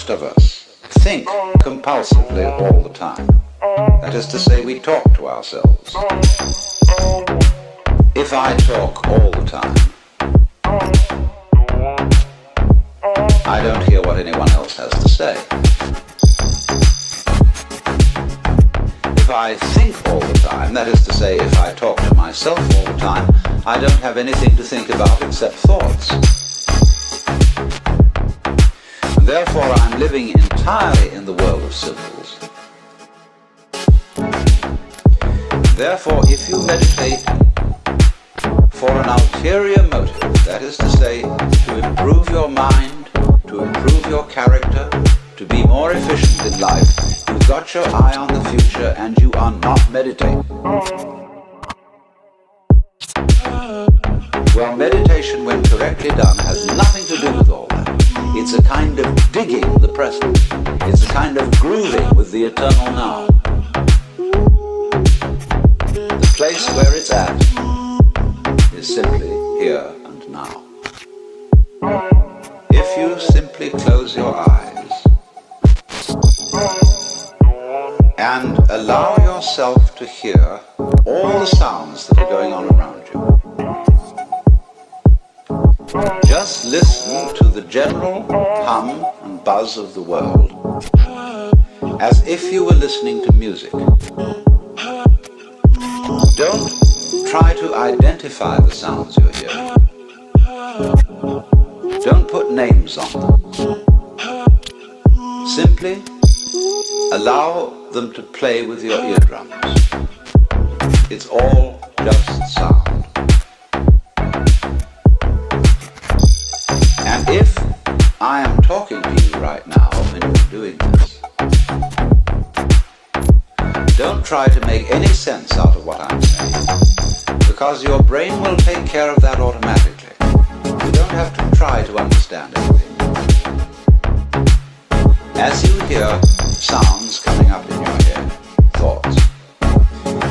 Most of us think compulsively all the time. That is to say, we talk to ourselves. If I talk all the time, I don't hear what anyone else has to say. If I think all the time, that is to say, if I talk to myself all the time, I don't have anything to think about except thoughts. Therefore, I'm living entirely in the world of symbols. Therefore, if you meditate for an ulterior motive, that is to say, to improve your mind, to improve your character, to be more efficient in life, you've got your eye on the future and you are not meditating. Well, meditation, when correctly done, has nothing to do with all that. It's a kind of digging the present. It's a kind of grooving with the eternal now. The place where it's at is simply here and now. If you simply close your eyes and allow yourself to hear all the sounds that are going on around you, just listen to the general hum and buzz of the world as if you were listening to music. Don't try to identify the sounds you're hearing. Don't put names on them. Simply allow them to play with your eardrums. It's all just sound. And if I am talking to you right now when you're doing this, don't try to make any sense out of what I'm saying, because your brain will take care of that automatically. You don't have to try to understand everything. As you hear sounds coming up in your head, thoughts,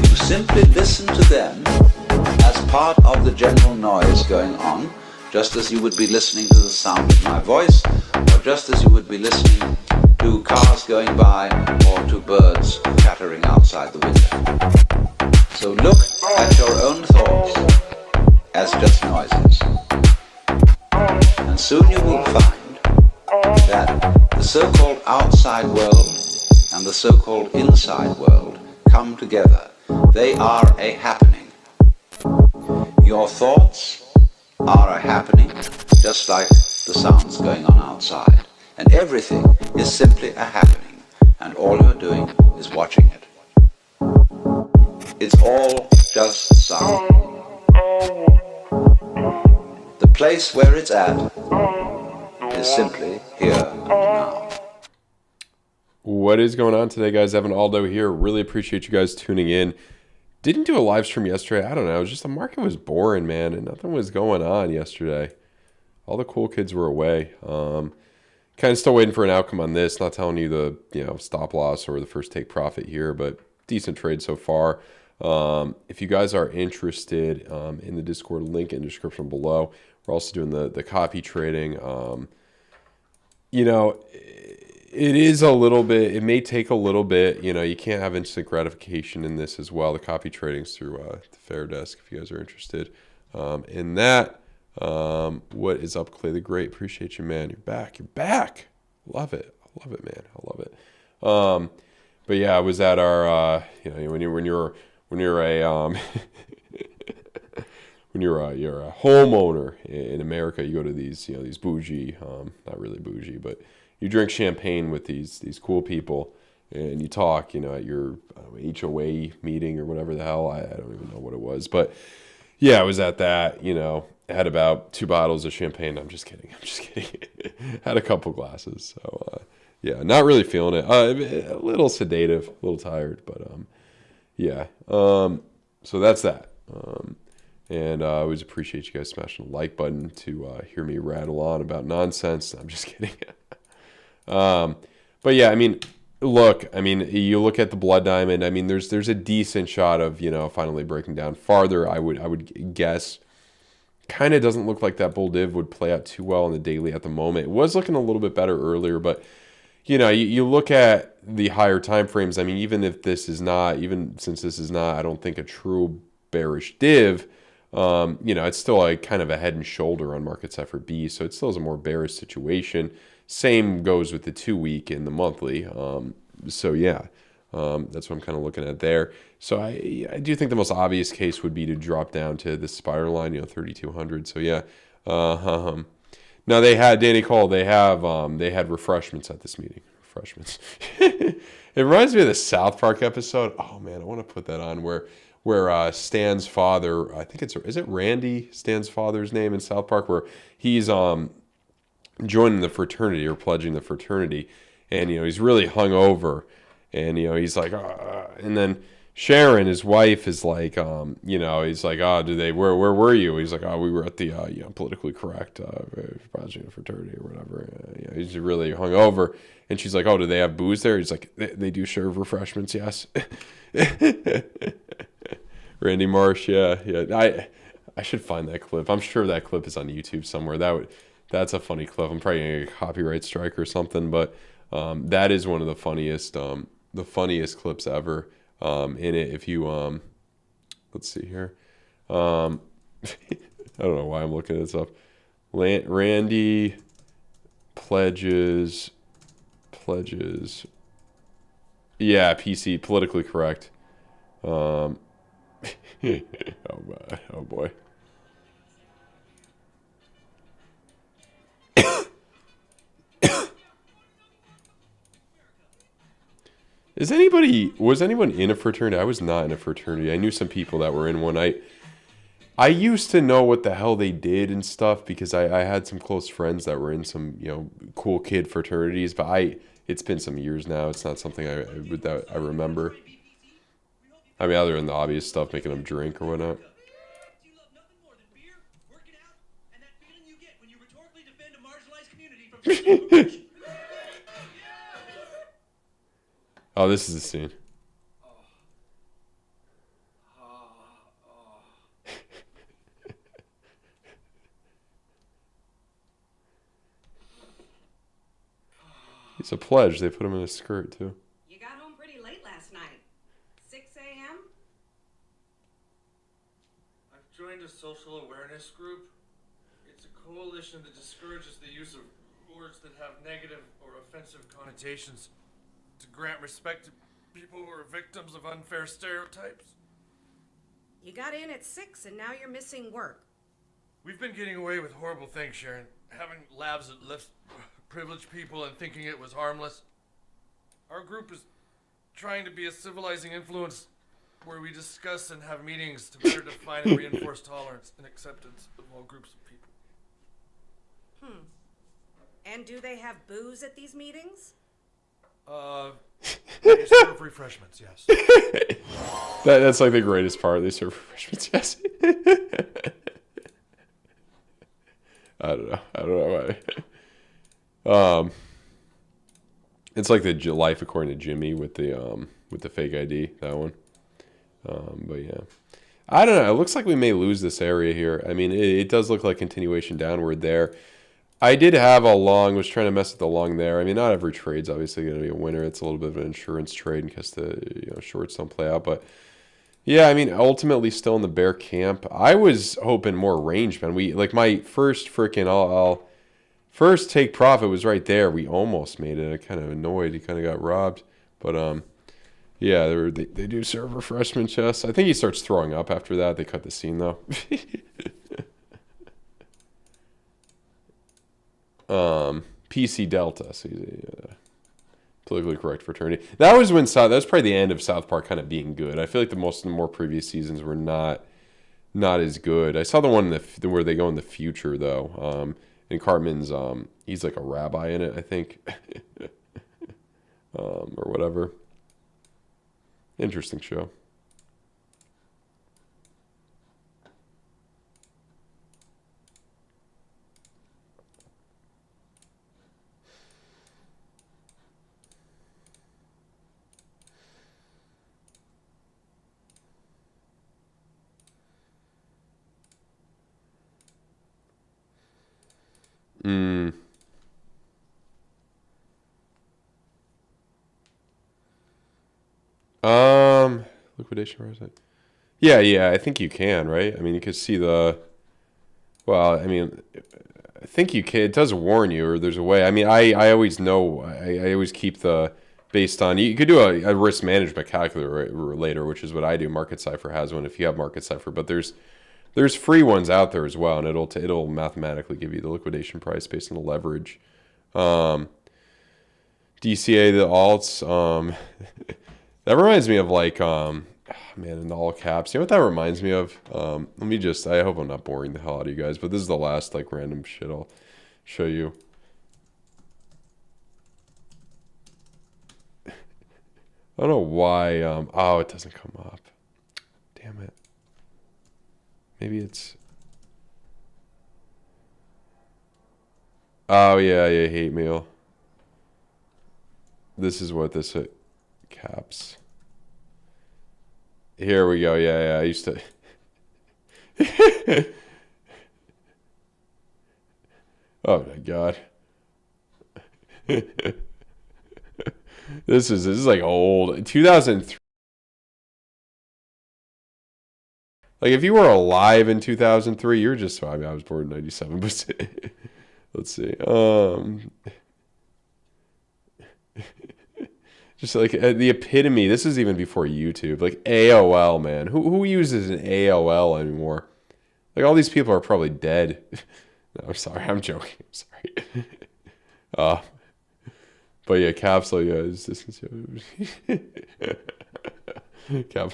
you simply listen to them as part of the general noise going on, just as you would be listening to the sound of my voice, or just as you would be listening to cars going by, or to birds chattering outside the window. So look at your own thoughts as just noises. And soon you will find that the so-called outside world and the so-called inside world come together. They are a happening. Your thoughts are a happening, just like the sounds going on outside. And everything is simply a happening, and all you're doing is watching it. It's all just sound. The place where it's at is simply here and now. What is going on today, guys? Evan Aldo here. Really appreciate you guys tuning in. Didn't do a live stream yesterday. I don't know. It was just the market was boring, man, and nothing was going on yesterday. All the cool kids were away. Kind of still waiting for an outcome on this. Not telling you the stop loss or the first take profit here, but decent trade so far. If you guys are interested in the Discord, link in the description below. We're also doing the copy trading. It is a little bit, it may take a little bit, you can't have instant gratification in this as well. The copy trading's through the FAIRDESK if you guys are interested in that. What is up, Clay the Great? Appreciate you, man. You're back. Love it, man. I love it. But yeah, I was at our, when you're a homeowner in America, you go to these, these bougie, not really bougie, but you drink champagne with these cool people, and you talk, at your HOA meeting or whatever the hell. I don't even know what it was, but yeah, I was at that. I had about 2 bottles of champagne. I'm just kidding. Had a couple glasses, so yeah, not really feeling it. A little sedative, a little tired, but yeah. So that's that. And I always appreciate you guys smashing the like button to hear me rattle on about nonsense. I'm just kidding. But yeah, look, you look at the blood diamond. There's a decent shot of finally breaking down farther. I would guess. Kind of doesn't look like that bull div would play out too well on the daily at the moment. It was looking a little bit better earlier, but you look at the higher time frames. I mean, even if this is not, even since this is not, I don't think a true bearish div, it's still like kind of a head and shoulder on Market Cipher B, so it still is a more bearish situation. Same goes with the 2-week and the monthly. So yeah, that's what I'm kind of looking at there. So I do think the most obvious case would be to drop down to the spiral line, 3,200. So yeah. Now they had Danny Cole. They had refreshments at this meeting. Refreshments. It reminds me of the South Park episode. Oh man, I want to put that on where Stan's father. I think is it Randy, Stan's father's name in South Park, where he's joining the fraternity or pledging the fraternity, and he's really hungover, and he's like, and then Sharon, his wife, is like, he's like, where were you? He's like, we were at the, politically correct, pledging a fraternity or whatever. He's really hungover. And she's like, do they have booze there? He's like, they do serve refreshments, yes. Randy Marsh, yeah. I should find that clip. I'm sure that clip is on YouTube somewhere. That's a funny clip. I'm probably gonna get a copyright strike or something, but that is one of the funniest clips ever. In it, if you let's see here, I don't know why I'm looking this up. Randy pledges, yeah, PC, politically correct. Oh boy. Was anyone in a fraternity? I was not in a fraternity. I knew some people that were in one. I used to know what the hell they did and stuff because I had some close friends that were in some, cool kid fraternities, but it's been some years now. It's not something I remember. I mean, other than the obvious stuff, making them drink or whatnot. Oh, this is the scene. It's a pledge. They put him in a skirt, too. You got home pretty late last night. 6 a.m.? I've joined a social awareness group. It's a coalition that discourages the use of words that have negative or offensive connotations to grant respect to people who are victims of unfair stereotypes. You got in at 6 and now you're missing work. We've been getting away with horrible things, Sharon. Having labs that lift privileged people and thinking it was harmless. Our group is trying to be a civilizing influence where we discuss and have meetings to better define and reinforce tolerance and acceptance of all groups of people. And do they have booze at these meetings? They serve refreshments, yes. That's like the greatest part. They serve refreshments, yes. I don't know why. It's like the life according to Jimmy with the fake ID, that one. But yeah, I don't know. It looks like we may lose this area here. I mean, it does look like continuation downward there. I did have a long, was trying to mess with the long there. I mean, not every trade's obviously going to be a winner. It's a little bit of an insurance trade in case the shorts don't play out. But yeah, I mean, ultimately still in the bear camp. I was hoping more range, man. My first I'll first take profit was right there. We almost made it. I kind of annoyed. He kind of got robbed. But yeah, they do serve refreshments, yes. I think he starts throwing up after that. They cut the scene though. PC Delta, so he's a politically correct fraternity. That was probably the end of South Park kind of being good. I feel like the more previous seasons were not as good. I saw the one where they go in the future though. And Cartman's he's like a rabbi in it, I think, or whatever. Interesting show. Liquidation price. Yeah, I think you can, right? I mean, you can see the. Well, I mean, I think you can. It does warn you, or there's a way. I mean, I always know. I always keep the based on. You could do a risk management calculator later, which is what I do. Market Cipher has one if you have Market Cipher, but there's free ones out there as well, and it'll mathematically give you the liquidation price based on the leverage. DCA the alts. That reminds me of like man, in all caps. You know what that reminds me of? Let me just. I hope I'm not boring the hell out of you guys, but this is the last like random shit I'll show you. I don't know why. Oh, it doesn't come up. Damn it. Maybe it's. Oh yeah, hate meal. This is what this caps. Here we go. Yeah. I used to. Oh my god. This is like old 2003. Like if you were alive in 2003, you're just. I mean, I was born in 97, but let's see. Just like the epitome. This is even before YouTube. Like AOL, man. Who uses an AOL anymore? Like all these people are probably dead. No, I'm sorry. I'm joking. I'm sorry. But yeah, capsule. Yeah, is distance. Cap.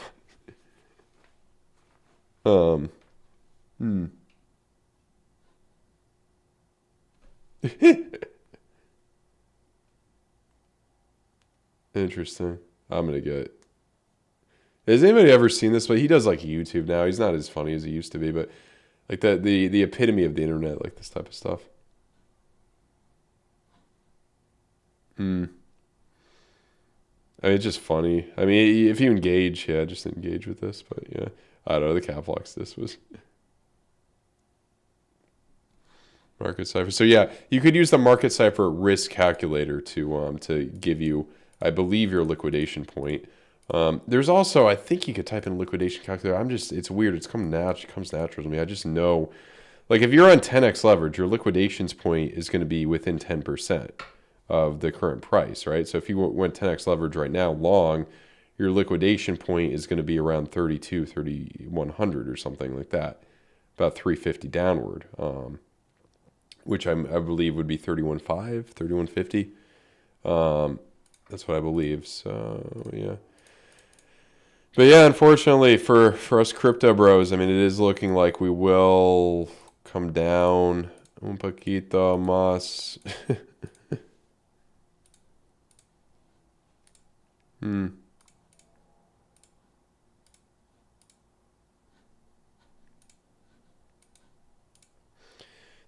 Interesting. I'm gonna get. Has anybody ever seen this? But he does like YouTube now. He's not as funny as he used to be, but like the epitome of the internet, like this type of stuff. I mean, it's just funny. I mean, if you engage, yeah, just engage with this. But yeah, I don't know. The Capflex, this was Market Cipher. So yeah, you could use the Market Cipher risk calculator to give you, I believe, your liquidation point. There's also, I think you could type in liquidation calculator. It's weird. It comes natural to me. I just know, like if you're on 10x leverage, your liquidations point is going to be within 10% of the current price, right? So if you went 10x leverage right now long, your liquidation point is going to be around 3,100 or something like that, about 350 downward, which I believe would be 31.5, 31.50. That's what I believe. So yeah. But yeah, unfortunately for us crypto bros, I mean, it is looking like we will come down un poquito más.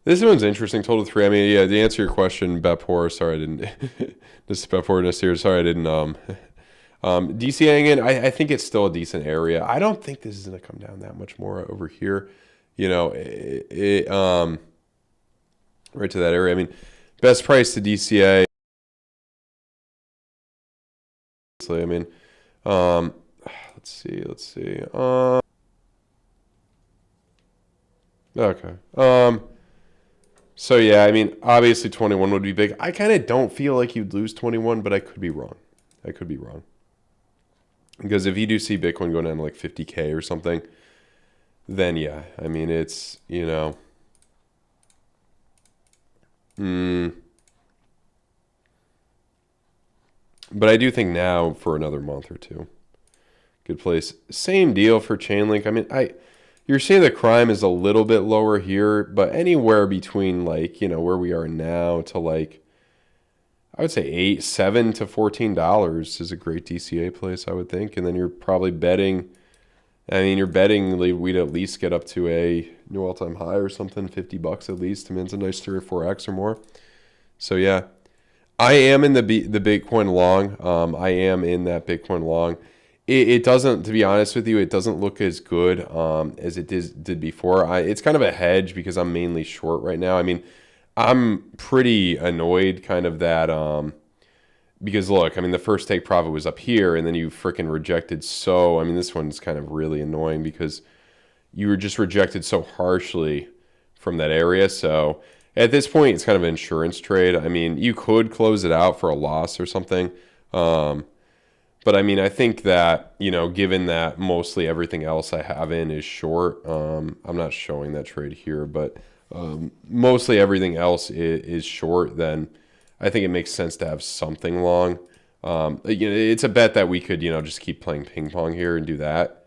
This one's interesting. Total 3. I mean, yeah, to answer your question, Bepor, sorry I didn't. This is Bepor Nasir. Sorry I didn't. DCAing in, I think it's still a decent area. I don't think this is going to come down that much more over here. You know, right to that area. I mean, best price to DCA. I mean, let's see. Okay. So yeah, I mean, obviously 21 would be big. I kind of don't feel like you'd lose 21, but I could be wrong. Because if you do see Bitcoin going down to like 50K or something, then yeah, I mean, it's, you know, but I do think now for another month or two, good place. Same deal for Chainlink. I mean, you're saying the crime is a little bit lower here, but anywhere between like, you know, where we are now to like, I would say $7 to $14 is a great DCA place, I would think. And then you're probably betting, we'd at least get up to a new all-time high or something, $50 at least. I mean, it's a nice 3 or 4x or more. So yeah, I am in the Bitcoin long. I am in that Bitcoin long. It doesn't, to be honest with you, it doesn't look as good as it did before. It's kind of a hedge because I'm mainly short right now. I mean, I'm pretty annoyed kind of that Because look, I mean, the first take profit was up here, and then you freaking rejected. So, I mean, this one's kind of really annoying because you were just rejected so harshly from that area. So at this point, it's kind of an insurance trade. I mean, you could close it out for a loss or something. But I mean, I think that, you know, given that mostly everything else I have in is short, I'm not showing that trade here, but mostly everything else is short, then I think it makes sense to have something long. You know, it's a bet that we could, you know, just keep playing ping pong here and do that.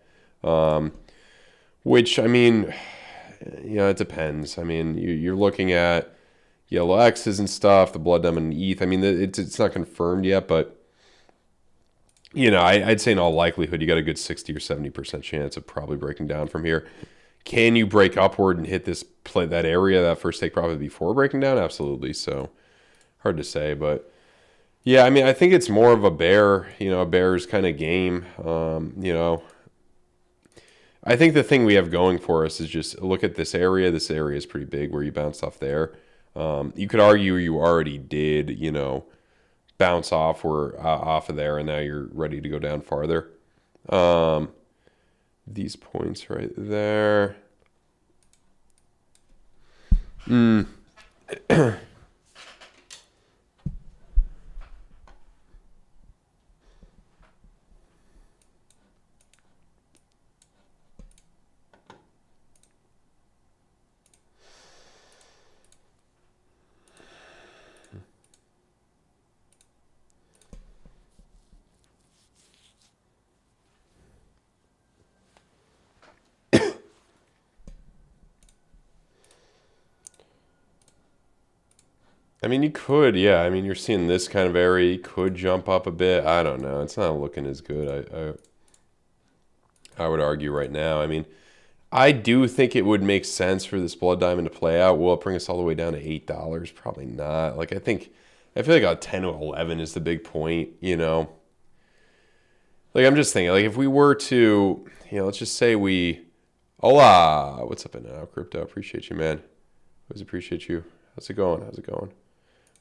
Which, I mean, you know, it depends. I mean, you're looking at yellow X's and stuff, the blood diamond and ETH. I mean, it's not confirmed yet, but you know, I'd say in all likelihood, you got a good 60 or 70% chance of probably breaking down from here. Can you break upward and hit that area, that first take profit before breaking down? Absolutely. So hard to say, but yeah, I mean, I think it's more of a bear's kind of game. You know, I think the thing we have going for us is just look at this area. This area is pretty big where you bounced off there. You could argue you already did, you know, bounce off of there, and now you're ready to go down farther. These points right there. I mean, you could, yeah. I mean, you're seeing this kind of area. You could jump up a bit. I don't know. It's not looking as good. I would argue right now. I mean, I do think it would make sense for this blood diamond to play out. Will it bring us all the way down to $8? Probably not. Like, I feel like a 10 to 11 is the big point, you know? Like, I'm just thinking, like, if we were to, you know, let's just say hola, what's up now, crypto? Appreciate you, man. Always appreciate you. How's it going?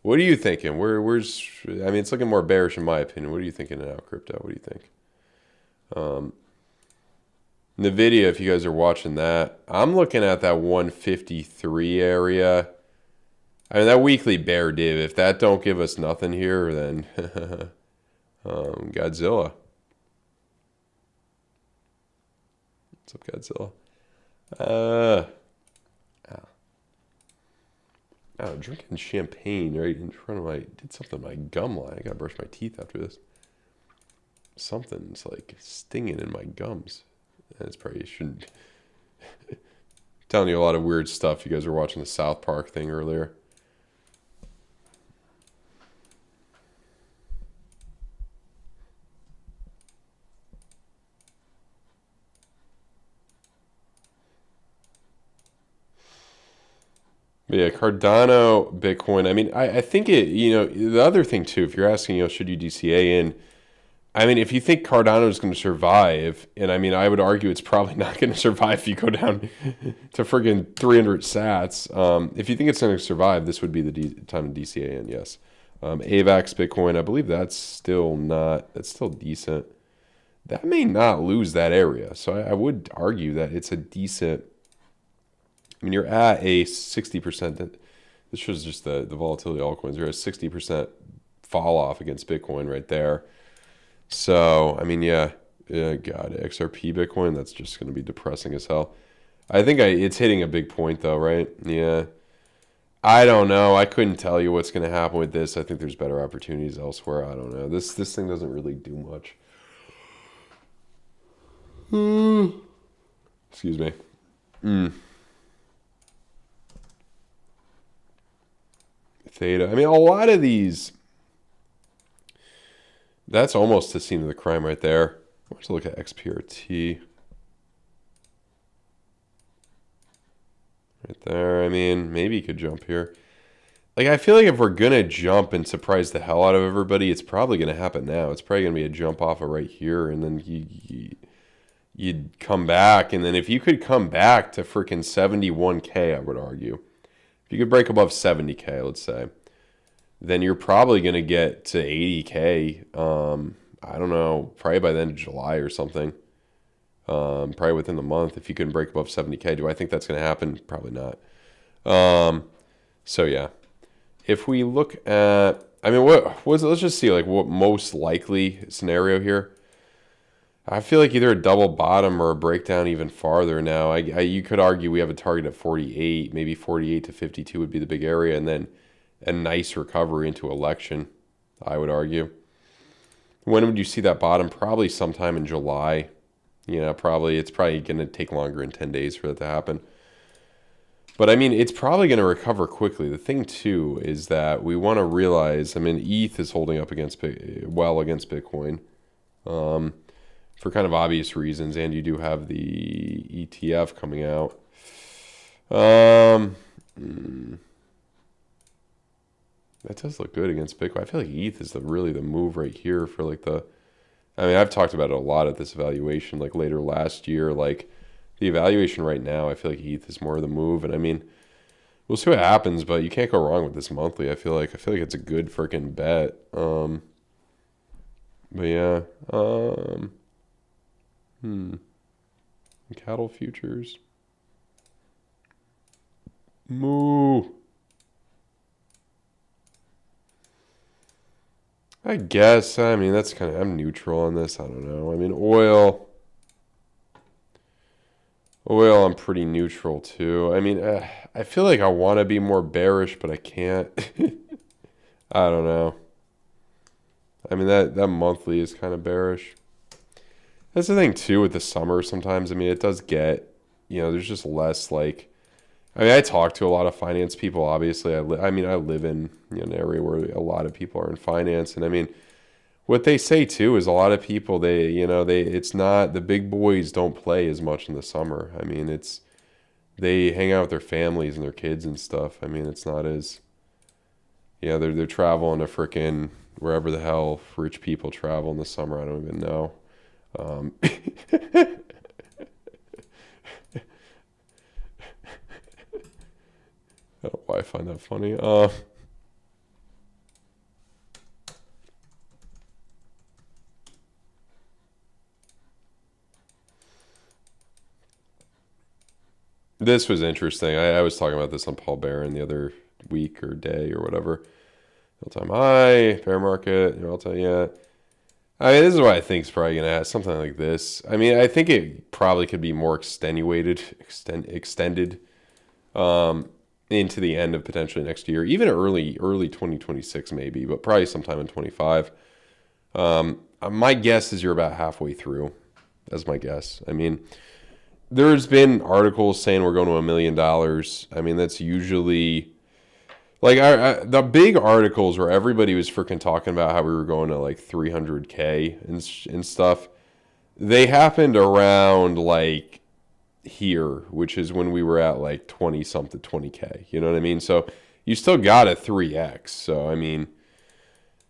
What are you thinking? I mean, it's looking more bearish in my opinion. What are you thinking now, crypto? What do you think? NVIDIA, if you guys are watching that, I'm looking at that 153 area. I mean, that weekly bear div, if that don't give us nothing here, then Godzilla. What's up, Godzilla? Drinking champagne right in front of did something to my gum line. I gotta brush my teeth after this. Something's like stinging in my gums. That's probably shouldn't. Telling you a lot of weird stuff. You guys were watching the South Park thing earlier. But yeah, Cardano, Bitcoin. I mean, I think it, you know, the other thing too, if you're asking, you know, should you DCA in? I mean, if you think Cardano is going to survive, and I mean, I would argue it's probably not going to survive if you go down to friggin' 300 sats. If you think it's going to survive, this would be the time to DCA in, yes. AVAX, Bitcoin, I believe that's still decent. That may not lose that area. So I would argue that it's a decent. I mean, you're at a 60%. This shows just the volatility of altcoins. You're at a 60% fall off against Bitcoin right there. So, I mean, yeah, God, XRP Bitcoin, that's just going to be depressing as hell. I think it's hitting a big point, though, right? Yeah. I don't know. I couldn't tell you what's going to happen with this. I think there's better opportunities elsewhere. I don't know. This thing doesn't really do much. Excuse me. Theta. I mean, a lot of these. That's almost the scene of the crime right there. Let's look at XPRT. Right there. I mean, maybe you could jump here. Like, I feel like if we're going to jump and surprise the hell out of everybody, it's probably going to happen now. It's probably going to be a jump off of right here, and then you'd come back. And then if you could come back to freaking 71K, I would argue. If you could break above 70K, let's say, then you're probably going to get to 80K. I don't know, probably by the end of July or something. Probably within the month if you couldn't break above 70K. Do I think that's going to happen? Probably not. So yeah, if we look at, I mean, let's just see like what most likely scenario here. I feel like either a double bottom or a breakdown even farther now. You could argue we have a target at 48, maybe 48 to 52 would be the big area, and then a nice recovery into election, I would argue. When would you see that bottom? Probably sometime in July. You know, it's probably going to take longer than 10 days for that to happen. But I mean, it's probably going to recover quickly. The thing too is that we want to realize, I mean, ETH is holding up against Bitcoin. For kind of obvious reasons, and you do have the ETF coming out. That does look good against Bitcoin. I feel like ETH is really the move right here for like the, I mean, I've talked about it a lot at this evaluation, like later last year, like the evaluation right now, I feel like ETH is more of the move. And I mean, we'll see what happens, but you can't go wrong with this monthly. I feel like it's a good freaking bet. But yeah, cattle futures. Moo. I guess. I mean, that's kind of, I'm neutral on this. I don't know. I mean, oil, I'm pretty neutral too. I mean, I feel like I want to be more bearish, but I can't. I don't know. I mean, that monthly is kind of bearish. That's the thing too with the summer sometimes. I mean, it does get, you know, there's just less like, I mean, I talk to a lot of finance people, obviously. I live in, you know, an area where a lot of people are in finance. And I mean, what they say too is a lot of people, it's not, the big boys don't play as much in the summer. I mean, they hang out with their families and their kids and stuff. I mean, it's not as, yeah, they're traveling to frickin' wherever the hell rich people travel in the summer. I don't even know. I don't know why I find that funny. This was interesting. I was talking about this on Paul Barron the other week or day or whatever. All-time high, fair market, all-time, yeah. I mean, this is what I think is probably going to have something like this. I mean, I think it probably could be more extended into the end of potentially next year, even early 2026 maybe, but probably sometime in 25. My guess is you're about halfway through. That's my guess. I mean, there's been articles saying we're going to $1 million. I mean, that's usually like the big articles where everybody was freaking talking about how we were going to like 300K and stuff. They happened around like here, which is when we were at like 20 something, 20K. You know what I mean? So you still got a 3x. So I mean,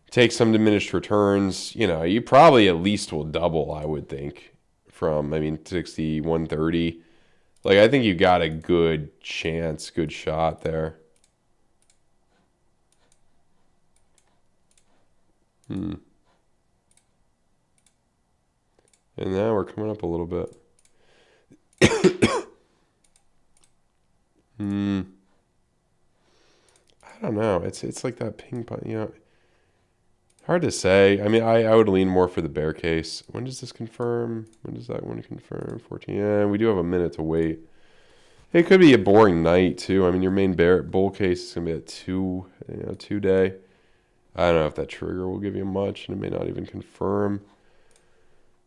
take some diminished returns. You know, you probably at least will double, I would think. From, I mean, 60, 130. Like, I think you got a good chance, good shot there. And now we're coming up a little bit. I don't know. It's like that ping pong, you know. Hard to say. I mean, I would lean more for the bear case. When does this confirm? When does that one confirm? 14. Yeah, we do have a minute to wait. It could be a boring night too. I mean, your main bull case is gonna be at 2 day. I don't know if that trigger will give you much, and it may not even confirm.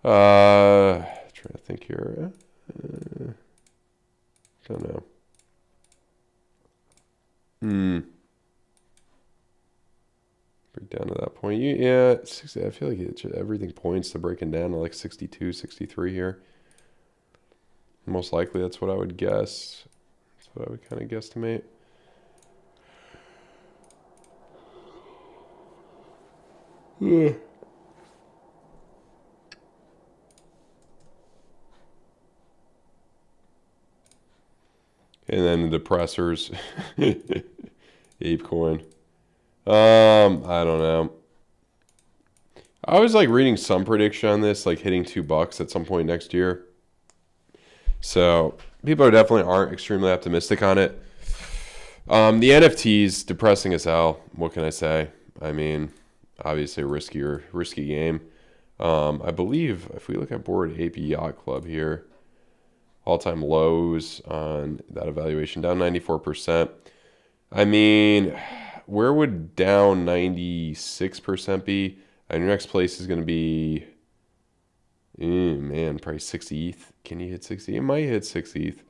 Trying to think here. Don't know. Break down to that point. Yeah, 60, I feel like everything points to breaking down to like 62, 63 here. Most likely that's what I would guess. That's what I would kind of guesstimate. Yeah. And then the depressors. ApeCoin. I don't know. I was like reading some prediction on this, like hitting $2 at some point next year. So people are definitely aren't extremely optimistic on it. The NFTs depressing as hell. What can I say? I mean, obviously a risky game. I believe if we look at Bored Ape Yacht Club here, all-time lows on that evaluation, down 94%. I mean, where would down 96% be? And your next place is going to be, man, probably 6 ETH. Can you hit 6 ETH? It might hit 6 ETH.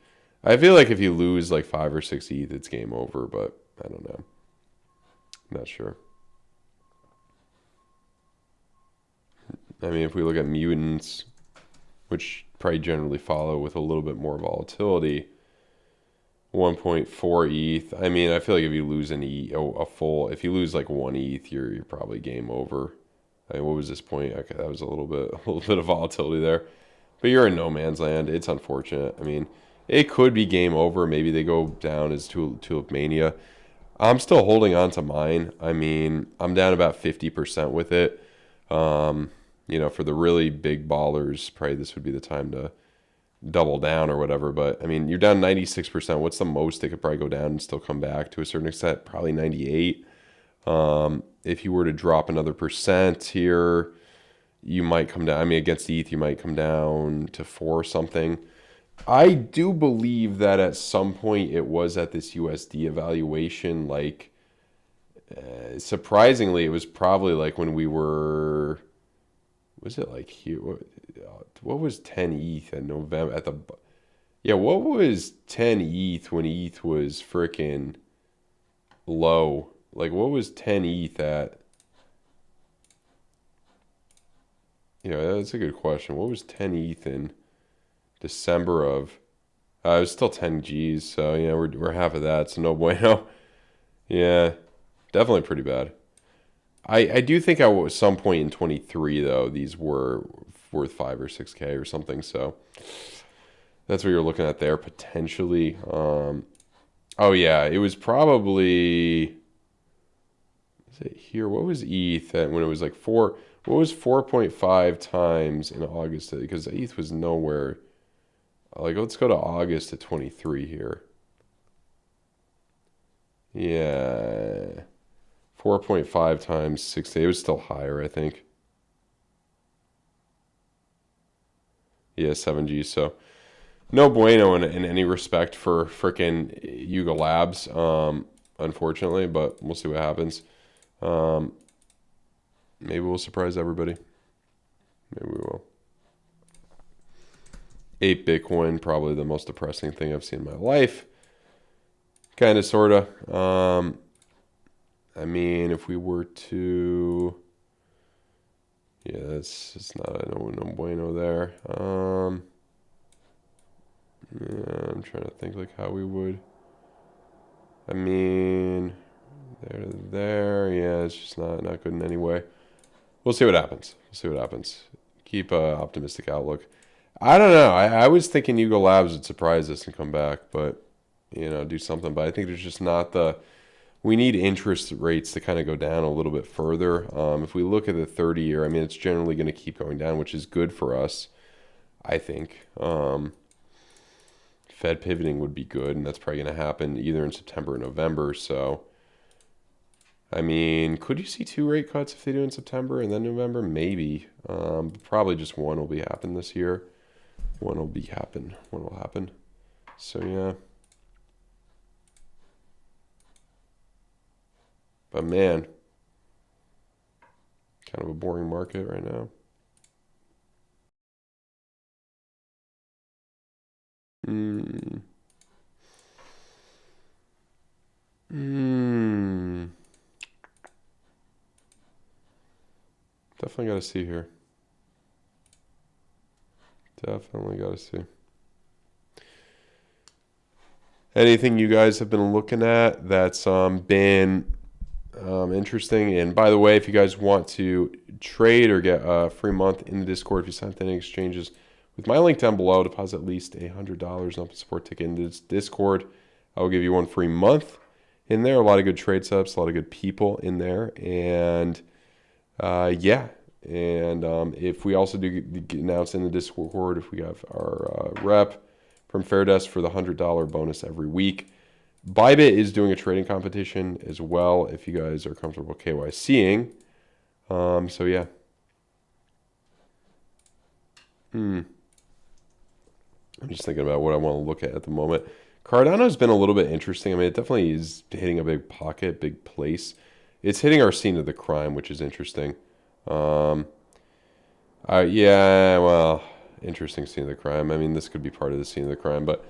I feel like if you lose like 5 or 6 ETH, it's game over, but I don't know. Not sure. I mean, if we look at mutants, which probably generally follow with a little bit more volatility, 1.4 ETH. I mean, I feel like if you lose if you lose like 1 ETH, you're probably game over. I mean, what was this point? Okay, that was a little bit of volatility there, but you're in no man's land. It's unfortunate. I mean, it could be game over. Maybe they go down as Tulip Mania. I'm still holding on to mine. I mean, I'm down about 50% with it. For the really big ballers, probably this would be the time to double down or whatever. But I mean, you're down 96%. What's the most it could probably go down and still come back to a certain extent? Probably 98. If you were to drop another percent here, you might come down. I mean, against ETH, you might come down to 4 or something. I do believe that at some point it was at this USD evaluation. Like, surprisingly, it was probably like when we were. Was it like here? What was 10 ETH in November at the? Yeah, what was 10 ETH when ETH was freaking low? Like, what was 10 ETH at? Yeah, that's a good question. What was 10 ETH in December of? It was still 10 G's, so yeah, we're half of that. So no bueno. Yeah, definitely pretty bad. I do think at some point in 23 though, these were worth 5 or 6K or something. So that's what you're looking at there potentially. Oh yeah, it was probably. Is it here? What was ETH when it was like 4? What was 4.5 times in August? Because ETH was nowhere. Like, let's go to August of 23 here. Yeah. 4.5 times 60. It was still higher, I think. Yeah, 7G. So, no bueno in any respect for frickin' Yuga Labs, unfortunately, but we'll see what happens. Maybe we'll surprise everybody. Maybe we will. 8 Bitcoin, probably the most depressing thing I've seen in my life. Kind of, sort of. I mean, if we were to... Yeah, it's not no bueno there. Yeah, I'm trying to think like how we would... I mean... There, yeah, it's just not good in any way. We'll see what happens. Keep an optimistic outlook. I don't know. I was thinking Yuga Labs would surprise us and come back, but, do something. But I think there's just not we need interest rates to kind of go down a little bit further. If we look at the 30-year, I mean, it's generally going to keep going down, which is good for us, I think. Fed pivoting would be good, and that's probably going to happen either in September or November. So, I mean, could you see 2 rate cuts if they do in September and then November? Maybe. Probably just one will be happen this year. One will happen. So, yeah. But, man, kind of a boring market right now. Definitely got to see here. Definitely got to see. Anything you guys have been looking at that's been interesting? And by the way, if you guys want to trade or get a free month in the Discord, if you sign up to any exchanges with my link down below, deposit at least $100 and I'll support ticket in this Discord. I will give you 1 free month. in there. A lot of good trade setups, a lot of good people in there. And yeah. And if we also do announce in the Discord, if we have our rep from FAIRDESK for the $100 bonus every week. Bybit is doing a trading competition as well if you guys are comfortable KYCing. So yeah. I'm just thinking about what I want to look at the moment. Cardano's been a little bit interesting. I mean, it definitely is hitting a big pocket, big place. It's hitting our scene of the crime, which is interesting. Yeah, well, interesting scene of the crime. I mean, this could be part of the scene of the crime, but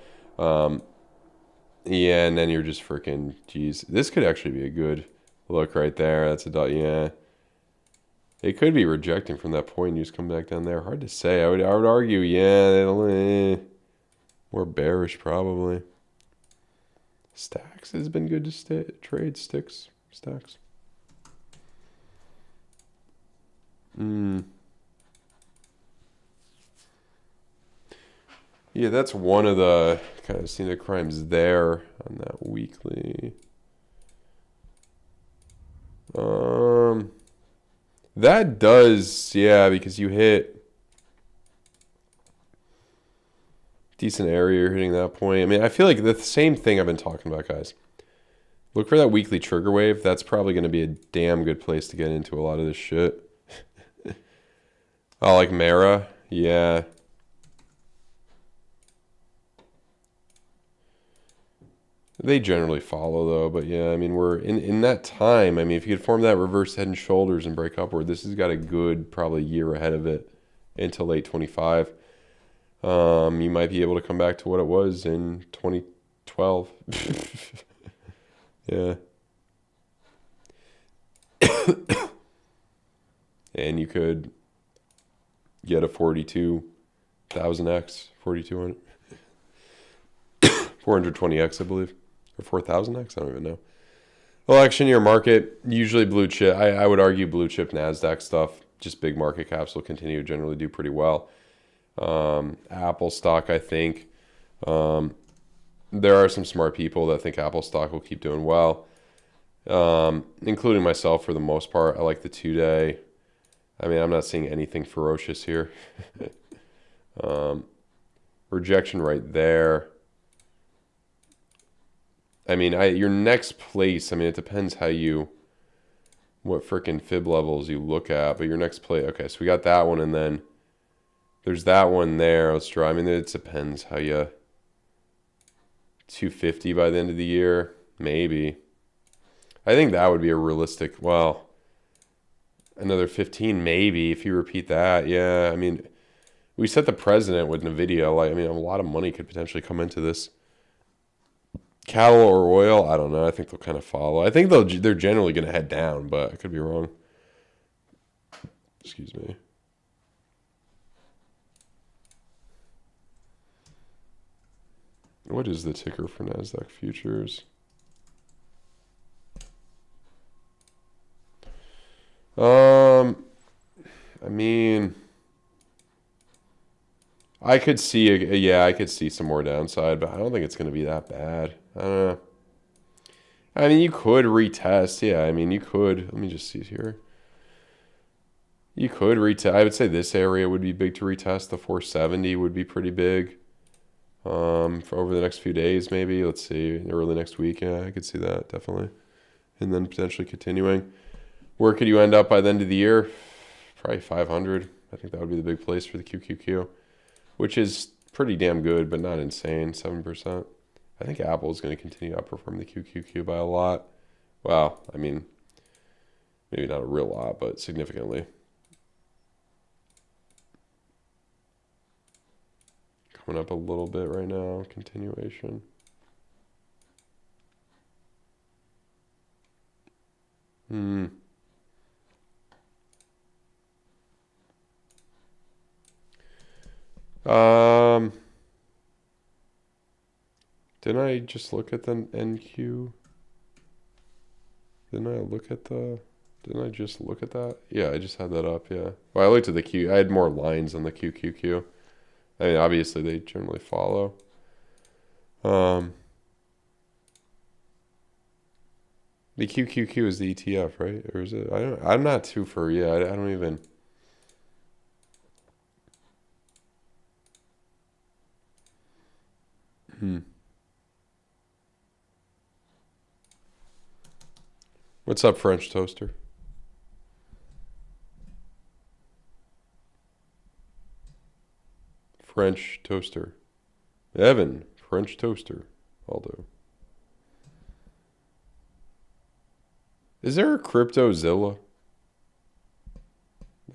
yeah, and then you're just freaking, geez, this could actually be a good look right there. That's a dot, yeah. It could be rejecting from that point and you just come back down there. Hard to say. I would argue, yeah, more bearish probably. Stacks has been good to trade. Stacks. Yeah, that's one of the kind of scene of crimes there on that weekly. That does, yeah, because you hit decent area, you're hitting that point. I mean, I feel like the same thing I've been talking about, guys. Look for that weekly trigger wave. That's probably going to be a damn good place to get into a lot of this shit. Oh, like Mara? Yeah. They generally follow, though. But yeah, I mean, we're in that time. I mean, if you could form that reverse head and shoulders and break upward, this has got a good probably year ahead of it into late 25. You might be able to come back to what it was in 2012. Yeah. And you could get a 42,000x, 4,200, 420x, I believe, or 4,000x. I don't even know. Election year market, usually blue chip. I would argue blue chip NASDAQ stuff, just big market caps will continue to generally do pretty well. Apple stock, I think. There are some smart people that think Apple stock will keep doing well, including myself for the most part. I like the 2-day. I mean, I'm not seeing anything ferocious here. Rejection right there. I mean, your next place, I mean, it depends what freaking fib levels you look at, but your next place, okay, so we got that one, and then there's that one there. Let's try, I mean, it depends how you, 250 by the end of the year, maybe. I think that would be a realistic, well, another 15 maybe if you repeat that. Yeah, I mean, we set the precedent with NVIDIA. Like, I mean, a lot of money could potentially come into this. Cattle or oil, I don't know. I think they'll kind of follow. I think they're generally going to head down, but I could be wrong. Excuse me. What is the ticker for NASDAQ futures? I mean, I could see, yeah, I could see some more downside, but I don't think it's going to be that bad. I don't know. I mean, you could retest. Yeah, I mean, you could. Let me just see here. You could retest. I would say this area would be big to retest. The 470 would be pretty big. For over the next few days, maybe. Let's see, early next week. Yeah, I could see that, definitely. And then potentially continuing. Where could you end up by the end of the year? Probably 500. I think that would be the big place for the QQQ, which is pretty damn good, but not insane, 7%. I think Apple is going to continue to outperform the QQQ by a lot. Well, I mean, maybe not a real lot, but significantly. Coming up a little bit right now, continuation. Didn't I just look at the NQ? Didn't I just look at that? Yeah, I just had that up, yeah. Well, I looked at the Q. I had more lines on the QQQ. I mean, obviously, they generally follow. The QQQ is the ETF, right? Or is it? I'm not too for. Yeah, I don't even. What's up, French toaster? French toaster. Evan, French toaster. Aldo. Is there a CryptoZilla?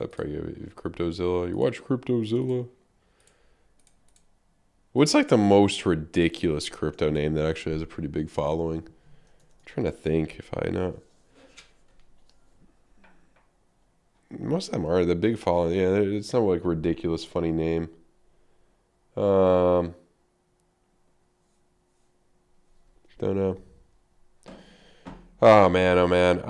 I'd probably give it CryptoZilla. You watch CryptoZilla? What's like the most ridiculous crypto name that actually has a pretty big following? I'm trying to think if I know. Most of them are the big following. Yeah, it's not like ridiculous, funny name. Don't know. Oh man, oh man.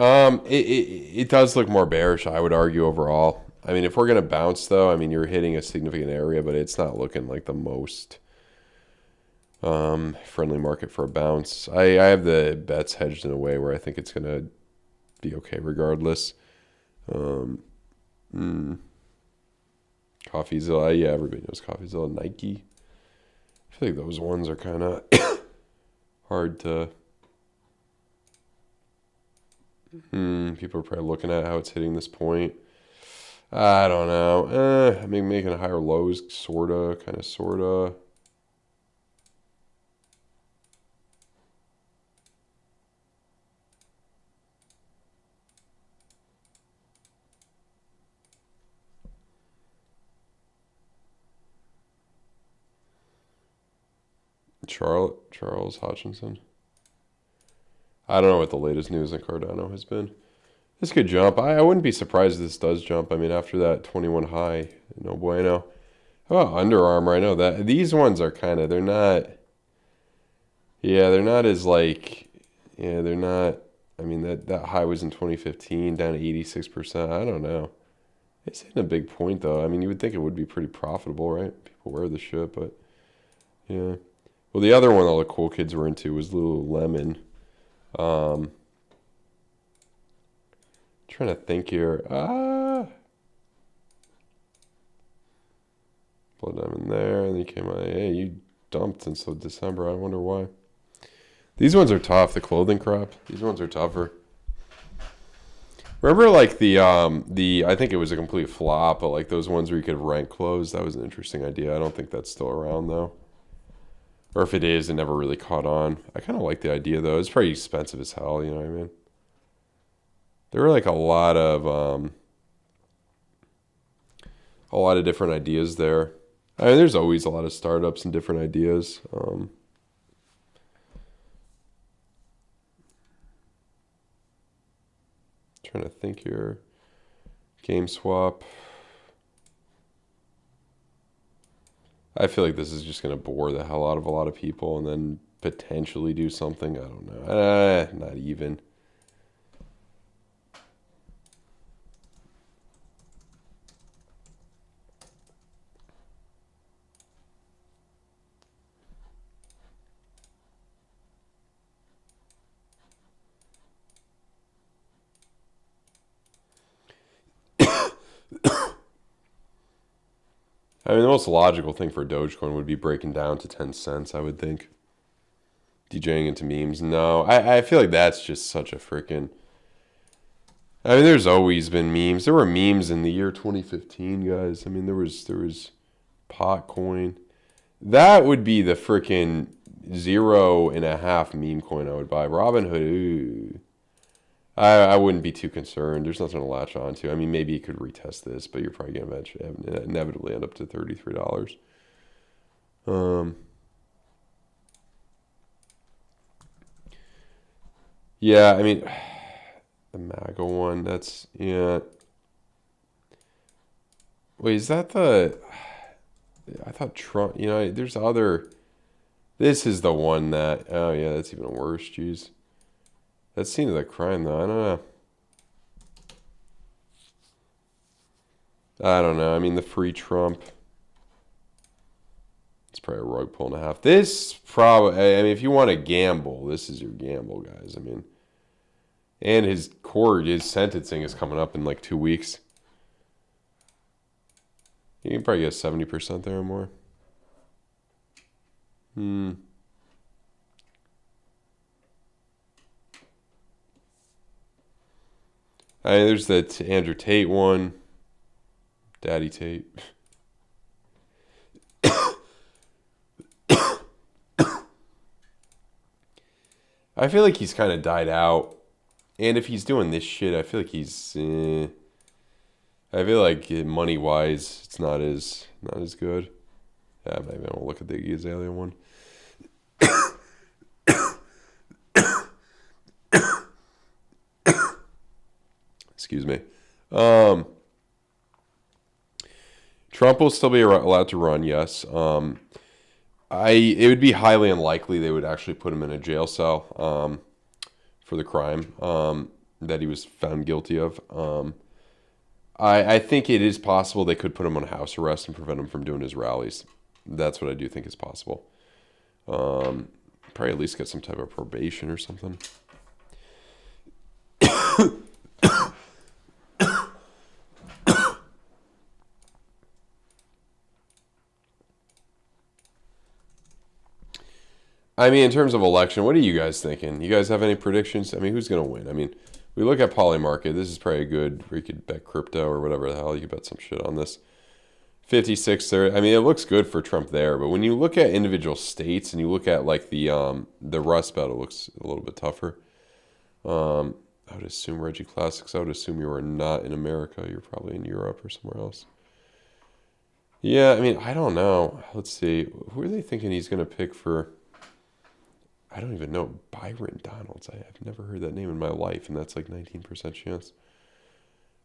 It does look more bearish, I would argue, overall. I mean, if we're gonna bounce though, I mean, you're hitting a significant area, but it's not looking like the most friendly market for a bounce. I have the bets hedged in a way where I think it's gonna be okay regardless. CoffeeZilla, yeah, everybody knows CoffeeZilla. Nike. I feel like those ones are kind of hard to. People are probably looking at how it's hitting this point. I don't know. I mean, making higher lows, sorta, kind of, sorta. Charles Hutchinson. I don't know what the latest news on Cardano has been. This could jump. I wouldn't be surprised if this does jump. I mean, after that 21 high, no bueno. How about Under Armour? I know that these ones are kind of, they're not. Yeah, they're not as like. Yeah, they're not. I mean, that high was in 2015, down to 86%. I don't know. It's hitting a big point though. I mean, you would think it would be pretty profitable, right? People wear the shit, but yeah. Well, the other one all the cool kids were into was Lululemon. Trying to think here. Blood diamond there, and then you came out. Hey, you dumped until December. I wonder why. These ones are tough. The clothing crop. These ones are tougher. Remember, like the I think it was a complete flop, but like those ones where you could rank clothes. That was an interesting idea. I don't think that's still around though. Or if it is, it never really caught on. I kind of like the idea though. It's pretty expensive as hell. You know what I mean? There were like a lot of different ideas there. I mean, there's always a lot of startups and different ideas. Trying to think here. GameSwap. I feel like this is just going to bore the hell out of a lot of people and then potentially do something. I don't know. Not even. I mean, the most logical thing for Dogecoin would be breaking down to 10 cents, I would think. DJing into memes. No, I feel like that's just such a freaking... I mean, there's always been memes. There were memes in the year 2015, guys. I mean, there was Potcoin. That would be the freaking 0.5 meme coin I would buy. Robinhood, ooh. I wouldn't be too concerned. There's nothing to latch on to. I mean, maybe you could retest this, but you're probably going to eventually inevitably end up to $33. Yeah, I mean, the MAGA one, that's, yeah. Wait, is that the, I thought Trump, you know, there's other, this is the one that, oh yeah, that's even worse, jeez. That's scene of the crime, though. I don't know. I mean, the free Trump. It's probably a rug pull and a half. This probably, I mean, if you want to gamble, this is your gamble, guys. I mean, And his sentencing is coming up in like 2 weeks. You can probably get 70% there or more. There's that Andrew Tate one. Daddy Tate. I feel like he's kind of died out. And if he's doing this shit, I feel like he's... I feel like money-wise, it's not as good. Yeah, maybe I'll look at the Azalea one. Excuse me. Trump will still be allowed to run, yes. It would be highly unlikely they would actually put him in a jail cell for the crime that he was found guilty of. I think it is possible they could put him on house arrest and prevent him from doing his rallies. That's what I do think is possible. Probably at least get some type of probation or something. I mean, in terms of election, what are you guys thinking? You guys have any predictions? I mean, who's going to win? I mean, we look at Polymarket. This is probably good where you could bet crypto or whatever the hell. You could bet some shit on this. 56 there. I mean, it looks good for Trump there. But when you look at individual states and you look at like the Rust Belt, it looks a little bit tougher. I would assume Reggie Classics. I would assume you are not in America. You're probably in Europe or somewhere else. Yeah, I mean, I don't know. Let's see. Who are they thinking he's going to pick for... I don't even know. Byron Donalds. I've never heard that name in my life, and that's like 19% chance.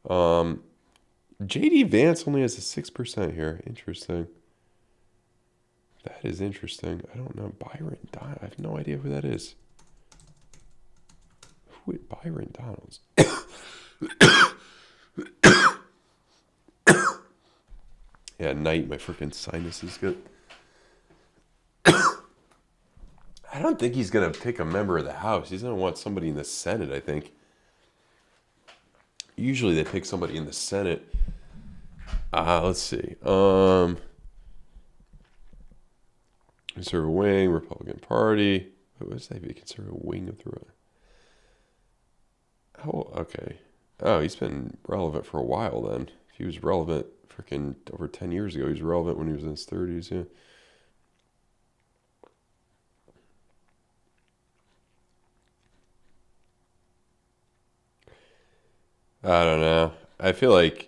JD Vance only has a 6% here. Interesting. That is interesting. I don't know. Byron Donalds. I have no idea who that is. Who is Byron Donalds? Yeah, night. My freaking sinuses get... I don't think he's going to pick a member of the House. He's going to want somebody in the Senate, I think. Usually they pick somebody in the Senate. Let's see. Conservative wing, Republican Party. What was that? Conservative wing of the... Oh, okay. Oh, he's been relevant for a while then. If he was relevant freaking over 10 years ago, he was relevant when he was in his 30s, yeah. I don't know. I feel like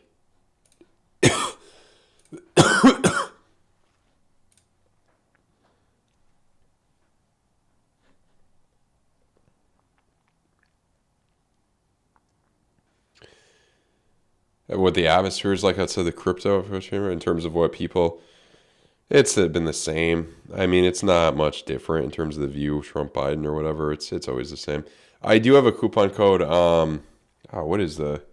what the atmosphere is like outside the crypto chamber in terms of what people... It's been the same. I mean, it's not much different in terms of the view of Trump, Biden, or whatever. It's always the same. I do have a coupon code. What is the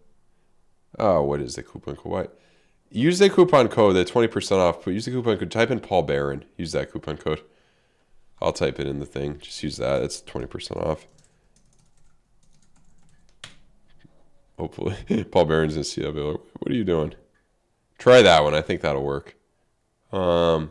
coupon code? What? Use the coupon code, the 20% off, but use the coupon code. Type in Paul Barron. Use that coupon code. I'll type it in the thing. Just use that. It's 20% off. Hopefully. Paul Barron's going to see that. Be like, what are you doing? Try that one. I think that'll work. The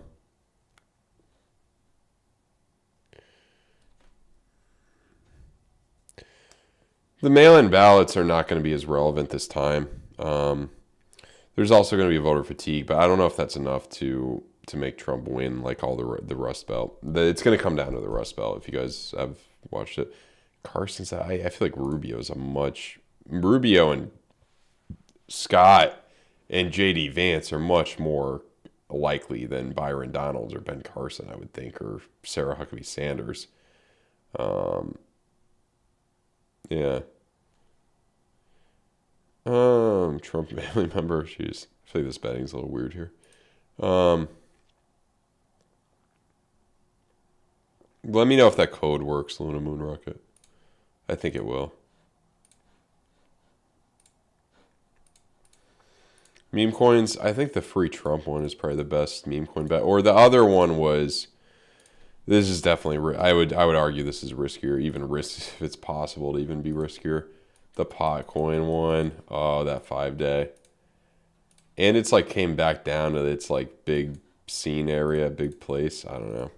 mail-in ballots are not going to be as relevant this time. There's also going to be voter fatigue, but I don't know if that's enough to make Trump win like all the Rust Belt. It's going to come down to the Rust Belt if you guys have watched it. Carson's, I feel like Rubio and Scott and JD Vance are much more likely than Byron Donalds or Ben Carson, I would think, or Sarah Huckabee Sanders. Yeah. Trump family member. Jeez. I feel like this betting's a little weird here. Let me know if that code works, Luna Moon Rocket. I think it will. Memecoins, I think the free Trump one is probably the best meme coin bet. Or the other one was... This is definitely... I would argue this is riskier. Even risk if it's possible to even be riskier. The pot coin one. Oh, that 5-day. And it's like came back down to its like big scene area, big place. I don't know.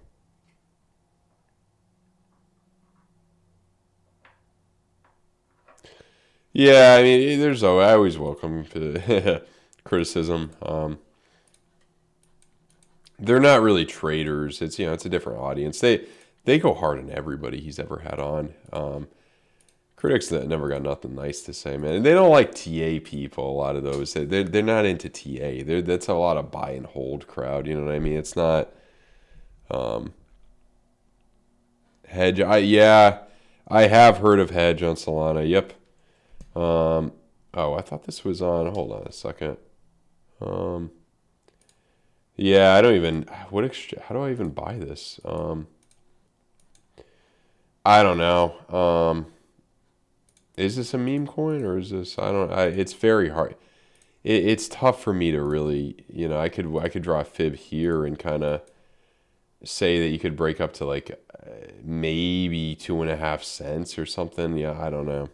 Yeah, I mean, I always welcome criticism. They're not really traders. It's it's a different audience. They go hard on everybody he's ever had on. Critics that never got nothing nice to say, man. And they don't like TA people. A lot of those they're not into TA. That's a lot of buy and hold crowd. You know what I mean? It's not hedge. I have heard of hedge on Solana. Yep. Oh, I thought this was on. Hold on a second. Yeah, I don't even. How do I even buy this? I don't know. Is this a meme coin or is this? I don't. It's very hard. It's tough for me to really. I could draw a fib here and kind of say that you could break up to like maybe 2.5 cents or something. Yeah, I don't know.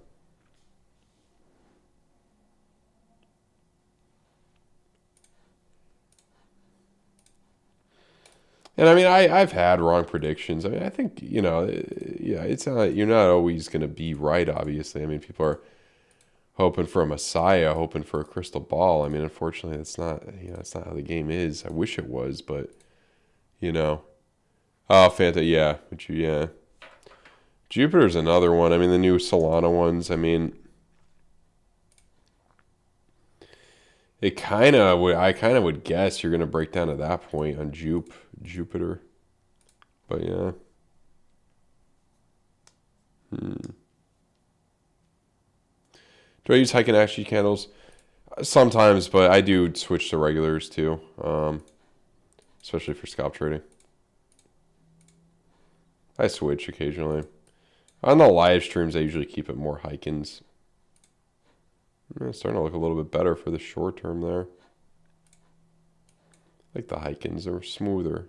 And I mean, I've had wrong predictions. I mean, I think, it's not, you're not always going to be right, obviously. I mean, people are hoping for a messiah, hoping for a crystal ball. I mean, unfortunately, that's not, that's not how the game is. I wish it was, but, Oh, Fanta, yeah. Jupiter's another one. I mean, the new Solana ones, I mean, I kind of would guess you're going to break down at that point on Jupiter. But yeah. Do I use Heiken-Ashi candles? Sometimes, but I do switch to regulars too. Especially for scalp trading. I switch occasionally. On the live streams, I usually keep it more Heikens. It's starting to look a little bit better for the short term there. Like the Heikens, they're smoother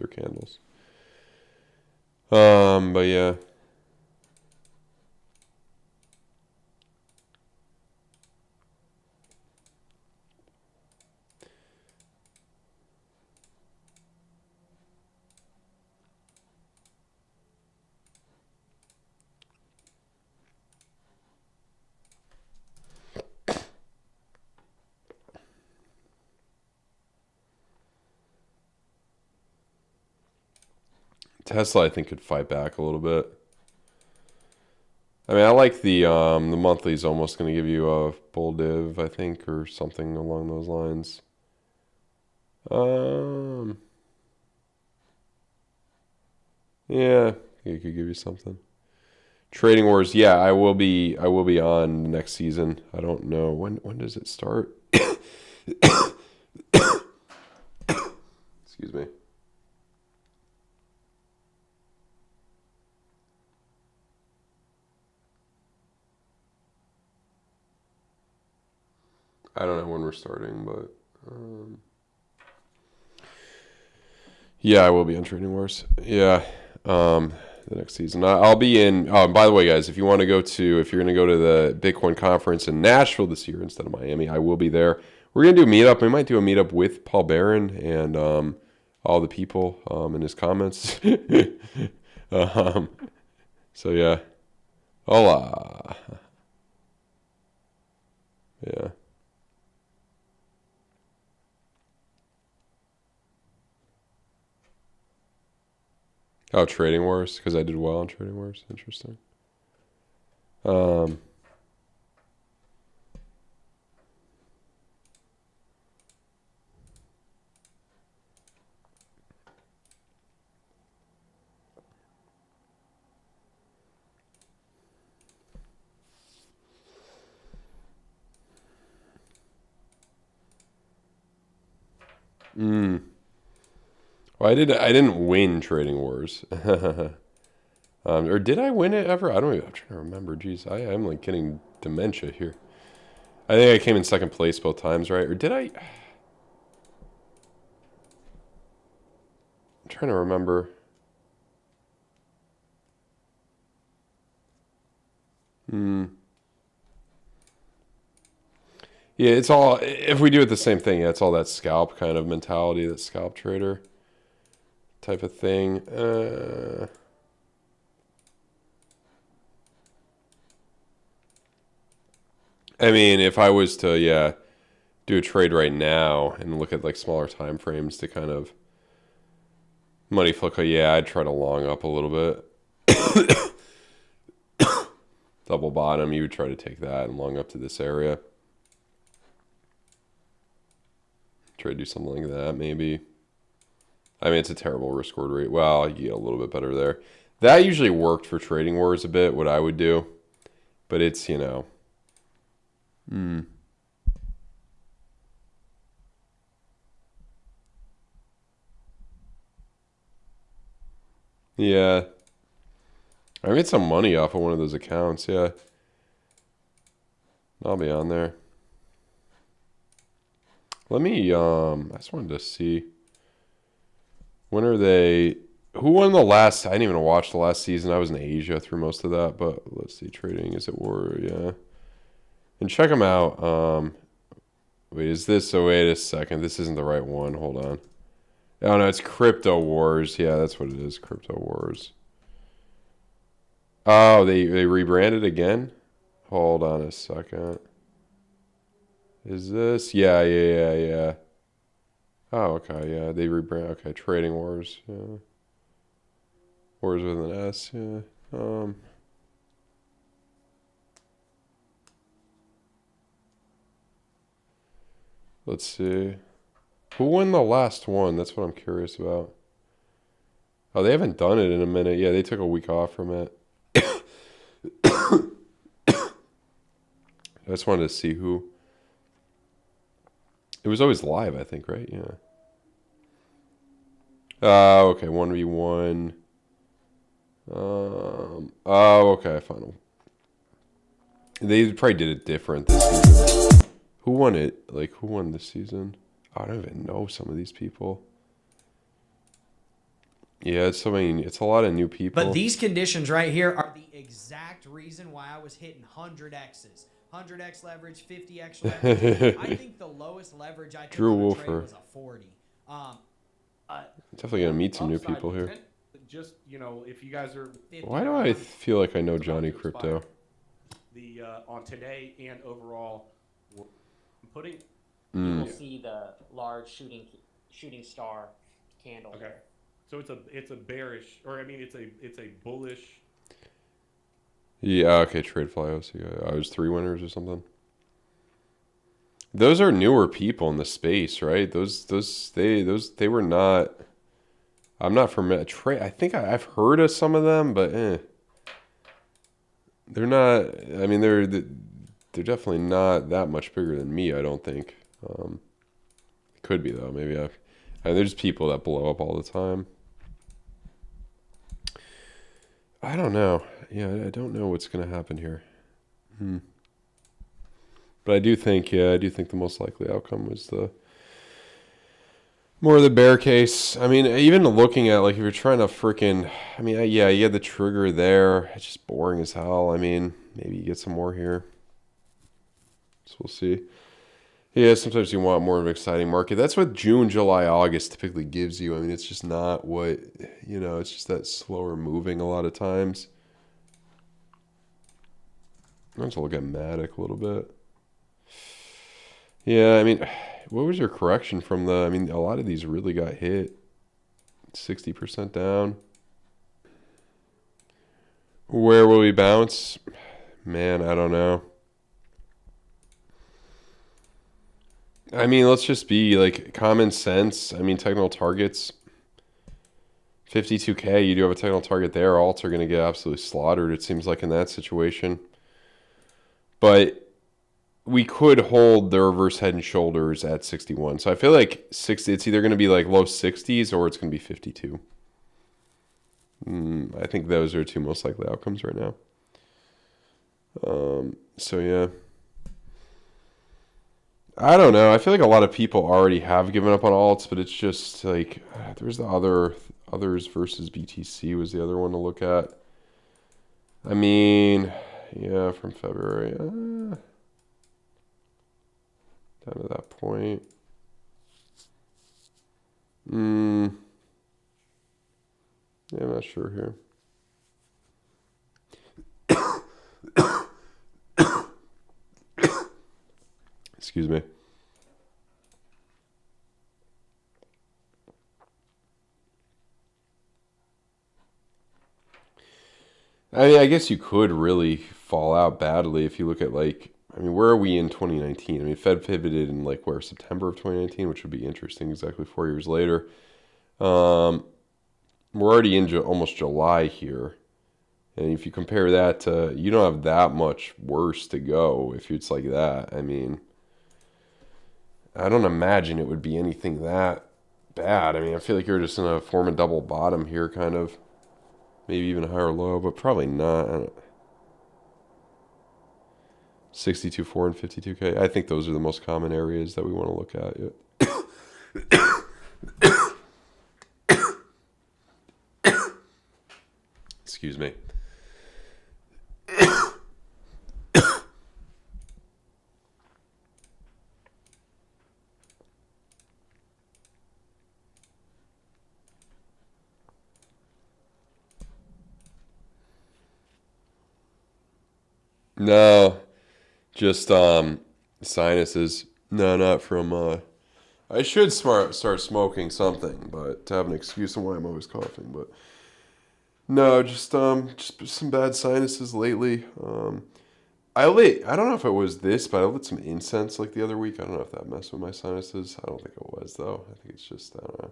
candles. But yeah. Tesla, I think, could fight back a little bit. I mean, I like the monthly is almost going to give you a bull div, I think, or something along those lines. Yeah, it could give you something. Trading Wars, yeah, I will be on next season. I don't know when does it start. Excuse me. I don't know when we're starting, but yeah, I will be on Trading Wars. Yeah, the next season. I'll be in. Oh, by the way, guys, if you're going to go to the Bitcoin conference in Nashville this year instead of Miami, I will be there. We're gonna do a meetup. We might do a meetup with Paul Barron and all the people in his comments. So yeah, hola. Yeah. Oh, Trading Wars, because I did well on Trading Wars. Interesting. Well, I didn't win Trading Wars. Or did I win it ever? I'm trying to remember. Jeez, I'm like getting dementia here. I think I came in second place both times, right? Or did I? I'm trying to remember. Yeah, it's all, if we do it the same thing, yeah, it's all that scalp kind of mentality, that scalp trader type of thing. I mean, if I was to, yeah, do a trade right now and look at like smaller time frames to kind of money flick, yeah, I'd try to long up a little bit. Double bottom, you would try to take that and long up to this area. Try to do something like that, maybe. I mean, it's a terrible risk reward rate. Well, you get a little bit better there. That usually worked for trading wars a bit, what I would do. But it's, you know. Yeah. I made some money off of one of those accounts, yeah. I'll be on there. Let me, I just wanted to see. When are they, who won the last, I didn't even watch the last season. I was in Asia through most of that, but let's see, trading, is it war, yeah. And check them out. Wait, is this, oh, wait a second. This isn't the right one, hold on. Oh no, it's Crypto Wars. Yeah, that's what it is, Crypto Wars. Oh, they rebranded again? Hold on a second. Is this? Yeah. Oh, okay, yeah. They rebrand. Okay, Trading Wars. Yeah. Wars with an S, yeah. Let's see. Who won the last one? That's what I'm curious about. Oh, they haven't done it in a minute. Yeah, they took a week off from it. I just wanted to see who. It was always live, I think, right? Yeah. Okay, 1v1. Oh, okay, final. They probably did it different this season. Who won it? Like, who won this season? I don't even know some of these people. Yeah, it's, I mean, it's a lot of new people. But these conditions right here are the exact reason why I was hitting 100Xs. 100X leverage, 50X leverage. I think the lowest leverage I took on a trade was a 40. Definitely gonna meet some new people here. Just, you know, if you guys are... Why do I feel like I know Johnny Crypto? The on today and overall, I'm putting... You will see the large shooting star candle. Okay, so it's a bearish, or I mean it's a bullish. Yeah, okay, trade flyos. Yeah, I was 3 winners or something. Those are newer people in the space, right? They were not. I'm not from trade. I think I've heard of some of them, but they're not. I mean, they're definitely not that much bigger than me. I don't think. Could be though. Maybe I mean, there's people that blow up all the time. I don't know. Yeah, I don't know what's going to happen here. But I do think the most likely outcome was more of the bear case. I mean, even looking at, like, if you're trying to freaking, I mean, yeah, you had the trigger there. It's just boring as hell. I mean, maybe you get some more here. So we'll see. Yeah, sometimes you want more of an exciting market. That's what June, July, August typically gives you. I mean, it's just not what, you know, it's just that slower moving a lot of times. I'm just look at Matic a little bit. Yeah, I mean, what was your correction from the, I mean, a lot of these really got hit. 60% down. Where will we bounce? Man, I don't know. I mean, let's just be like common sense. I mean, technical targets, 52K, you do have a technical target there. Alts are going to get absolutely slaughtered, it seems like, in that situation. But we could hold the reverse head and shoulders at 61. So I feel like 60, it's either going to be like low 60s or it's going to be 52. I think those are 2 most likely outcomes right now. So yeah. I don't know. I feel like a lot of people already have given up on alts, but it's just like there's the others versus BTC was the other one to look at. I mean, yeah, from February. down to that point. Yeah, I'm not sure here. Excuse me. I mean, I guess you could really fall out badly if you look at like, I mean, where are we in 2019? I mean, Fed pivoted in like where, September of 2019, which would be interesting, exactly 4 years later. We're already in almost July here. And if you compare that to, you don't have that much worse to go if it's like that. I mean, I don't imagine it would be anything that bad. I mean, I feel like you're just going to form a double bottom here, kind of. Maybe even a higher low, but probably not. 62.4 and 52K. I think those are the most common areas that we want to look at. Yeah. Excuse me. No, just sinuses. No, not from. I should start smoking something, but to have an excuse on why I'm always coughing. But no, just some bad sinuses lately. I don't know if it was this, but I lit some incense like the other week. I don't know if that messed with my sinuses. I don't think it was though. I think it's just I don't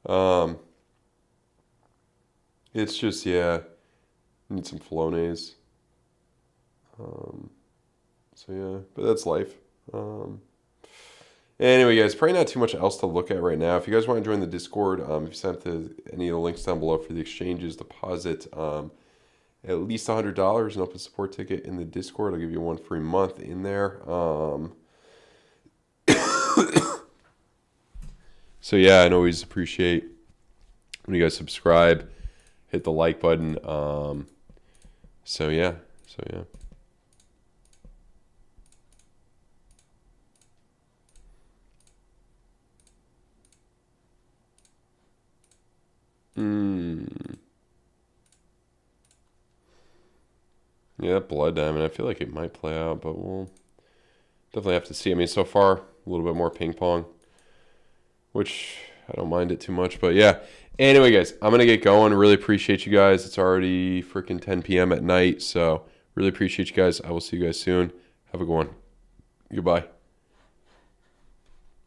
know. It's just yeah, need some Flonase. So yeah, but that's life. Anyway, guys, probably not too much else to look at right now. If you guys want to join the Discord, if you send any of the links down below for the exchanges, deposit at least $100 and open support ticket in the Discord. I'll give you 1 free month in there. So yeah, I always appreciate when you guys subscribe, hit the like button. So yeah. Yeah, that blood diamond, I feel like it might play out, but we'll definitely have to see. I mean, so far, a little bit more ping pong, which I don't mind it too much, but yeah. Anyway, guys, I'm going to get going. Really appreciate you guys. It's already freaking 10 p.m. at night, so really appreciate you guys. I will see you guys soon. Have a good one. Goodbye.